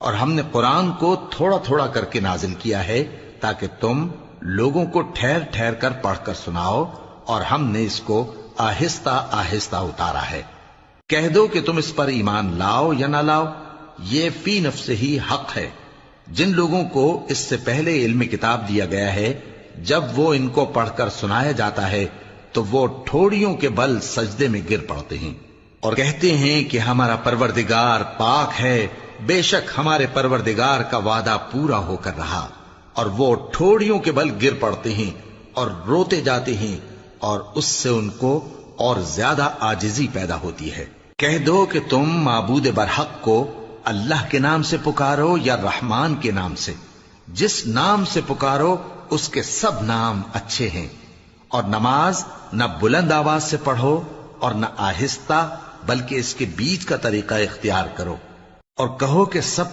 اور ہم نے قرآن کو تھوڑا تھوڑا کر کے نازل کیا ہے تاکہ تم لوگوں کو ٹھہر ٹھہر کر پڑھ کر سناؤ، اور ہم نے اس کو آہستہ آہستہ اتارا ہے۔ کہہ دو کہ تم اس پر ایمان لاؤ یا نہ لاؤ، یہ فی نفس ہی حق ہے۔ جن لوگوں کو اس سے پہلے علم کتاب دیا گیا ہے، جب وہ ان کو پڑھ کر سنایا جاتا ہے تو وہ ٹھوڑیوں کے بل سجدے میں گر پڑتے ہیں اور کہتے ہیں کہ ہمارا پروردگار پاک ہے، بے شک ہمارے پروردگار کا وعدہ پورا ہو کر رہا، اور وہ ٹھوڑیوں کے بل گر پڑتے ہیں اور روتے جاتے ہیں، اور اس سے ان کو اور زیادہ عاجزی پیدا ہوتی ہے۔ کہہ دو کہ تم معبود برحق کو اللہ کے نام سے پکارو یا رحمان کے نام سے، جس نام سے پکارو اس کے سب نام اچھے ہیں، اور نماز نہ بلند آواز سے پڑھو اور نہ آہستہ، بلکہ اس کے بیچ کا طریقہ اختیار کرو، اور کہو کہ سب